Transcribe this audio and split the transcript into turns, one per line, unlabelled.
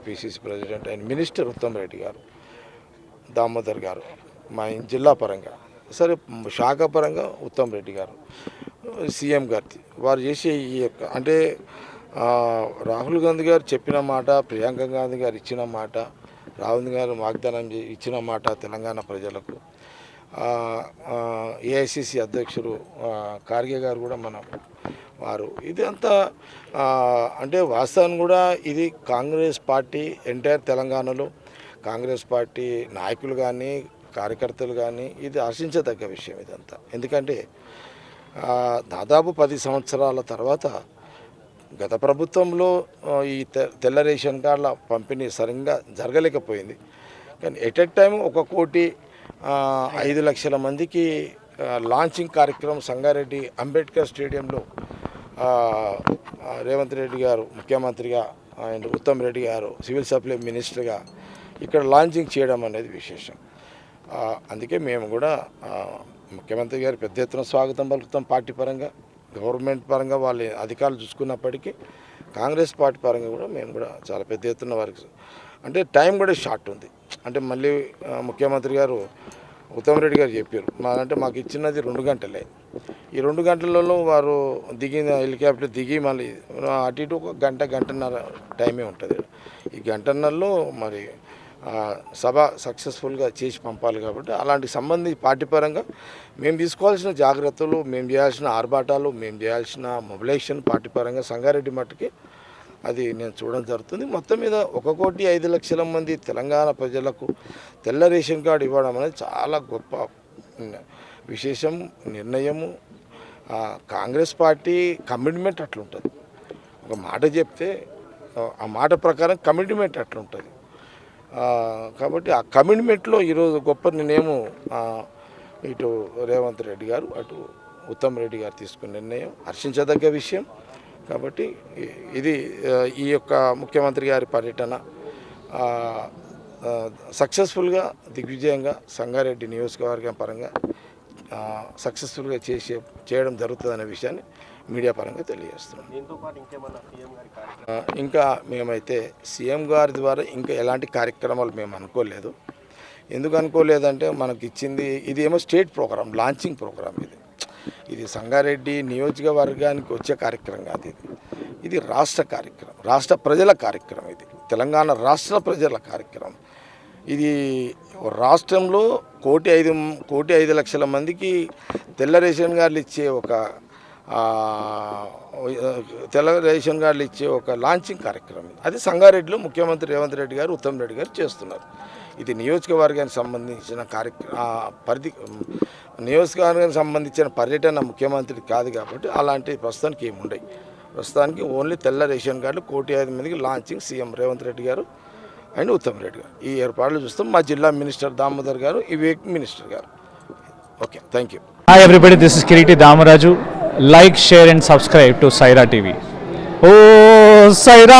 PCC president and minister Uttam Reddy గారు, దామోదర్ గారు, మా జిల్లా పరంగా సరే, శాఖ పరంగా ఉత్తమ్ రెడ్డి గారు, సీఎం గారిది వారు చేసే ఈ యొక్క అంటే రాహుల్ గాంధీ గారు చెప్పిన మాట, ప్రియాంక గాంధీ గారు ఇచ్చిన మాట, రాహుల్ గారు వాగ్దానం ఇచ్చిన మాట తెలంగాణ ప్రజలకు, ఏఐసిసి అధ్యక్షుడు ఖార్గే గారు కూడా వారు ఇది అంతా అంటే వాస్తవాన్ని కూడా ఇది కాంగ్రెస్ పార్టీ ఎంటైర్ తెలంగాణలో కాంగ్రెస్ పార్టీ నాయకులు కానీ కార్యకర్తలు కానీ ఇది హర్షించదగ్గ విషయం ఇదంతా. ఎందుకంటే దాదాపు 10 సంవత్సరాల తర్వాత గత ప్రభుత్వంలో ఈ తెల్ల రేషన్ కార్డుల పంపిణీ సరిగ్గా జరగలేకపోయింది. కానీ ఎట్ ఎ టైం 1,05,00,000 మందికి లాంచింగ్ కార్యక్రమం సంగారెడ్డి అంబేద్కర్ స్టేడియంలో రేవంత్ రెడ్డి గారు ముఖ్యమంత్రిగా అండ్ ఉత్తమ్ రెడ్డి గారు సివిల్ సప్లై మినిస్టర్గా ఇక్కడ లాంచింగ్ చేయడం అనేది విశేషం. అందుకే మేము కూడా ముఖ్యమంత్రి గారు పెద్ద ఎత్తున స్వాగతం పలుకుతాం. పార్టీ పరంగా గవర్నమెంట్ పరంగా వాళ్ళ అధికారులు చూసుకున్నప్పటికీ కాంగ్రెస్ పార్టీ పరంగా కూడా మేము కూడా చాలా పెద్ద ఎత్తున వారికి అంటే టైం కూడా షార్ట్ ఉంది. అంటే మళ్ళీ ముఖ్యమంత్రి గారు ఉత్తమ్ రెడ్డి గారు చెప్పారు అంటే మాకు ఇచ్చినది 2 గంటలే. ఈ 2 గంటలలో వారు దిగిన హెలికాప్టర్ దిగి మళ్ళీ అటు ఇటు 1 గంట గంటన్నర టైమే ఉంటుంది. ఈ గంటన్నరలో మరి సభ సక్సెస్ఫుల్గా చేసి పంపాలి. కాబట్టి అలాంటి సంబంధించి పార్టీ పరంగా మేము తీసుకోవాల్సిన జాగ్రత్తలు, మేము చేయాల్సిన ఆర్భాటాలు, మేము చేయాల్సిన మొబిలైజేషన్ పార్టీ పరంగా సంగారెడ్డి మట్టుకి అది నేను చూడడం జరుగుతుంది. మొత్తం మీద 1,05,00,000 మంది తెలంగాణ ప్రజలకు తెల్ల రేషన్ కార్డు ఇవ్వడం అనేది చాలా గొప్ప విశేషం, నిర్ణయము. కాంగ్రెస్ పార్టీ కమిట్మెంట్ అట్లుంటుంది. ఒక మాట చెప్తే ఆ మాట ప్రకారం కమిట్మెంట్ అట్లుంటుంది. కాబట్టి ఆ కమిట్మెంట్లో ఈరోజు గొప్ప నిర్ణయము ఇటు రేవంత్ రెడ్డి గారు అటు ఉత్తమ్ రెడ్డి గారు తీసుకున్న నిర్ణయం హర్షించదగ్గ విషయం. కాబట్టి ఇది ఈ యొక్క ముఖ్యమంత్రి గారి పర్యటన సక్సెస్ఫుల్గా దిగ్విజయంగా సంగారెడ్డి నియోజకవర్గం పరంగా సక్సెస్ఫుల్గా చేయడం జరుగుతుందనే విషయాన్ని మీడియా పరంగా తెలియజేస్తున్నాం. ఇంకా మేమైతే సీఎం గారి ద్వారా ఇంకా ఎలాంటి కార్యక్రమాలు మేము అనుకోలేదు. ఎందుకు అనుకోలేదంటే మనకి ఇచ్చింది ఇదేమో స్టేట్ ప్రోగ్రామ్, లాంచింగ్ ప్రోగ్రామ్. ఇది సంగారెడ్డి నియోజకవర్గానికి వచ్చే కార్యక్రమం కాదు. ఇది రాష్ట్ర కార్యక్రమం, రాష్ట్ర ప్రజల కార్యక్రమం. ఇది తెలంగాణ రాష్ట్ర ప్రజల కార్యక్రమం. ఇది రాష్ట్రంలో 1,05,00,000 మందికి తెల్ల రేషన్ కార్డులు ఇచ్చే ఒక లాంచింగ్ కార్యక్రమం. అది సంగారెడ్డిలో ముఖ్యమంత్రి రేవంత్ రెడ్డి గారు ఉత్తమ్ రెడ్డి గారు చేస్తున్నారు. ఇది నియోజకవర్గానికి సంబంధించిన నియోజకవర్గానికి సంబంధించిన పర్యటన ముఖ్యమంత్రి కాదు. కాబట్టి అలాంటి ప్రస్తుతానికి ఏముండయి. ప్రస్తుతానికి ఓన్లీ తెల్ల రేషన్ కార్డులు 1,05,000 మందికి లాంచింగ్ సీఎం రేవంత్ రెడ్డి గారు అండ్ ఉత్తమ్ రెడ్డి గారు ఈ ఏర్పాట్లు చూస్తాం. మా జిల్లా మినిస్టర్ దామోదర్ గారు, ఈ వీక్ మినిస్టర్ గారు. Okay, thank you.
Hi everybody, this is Kireeti Damaraju. Like, share and subscribe to Saira TV. ఓ సైరా.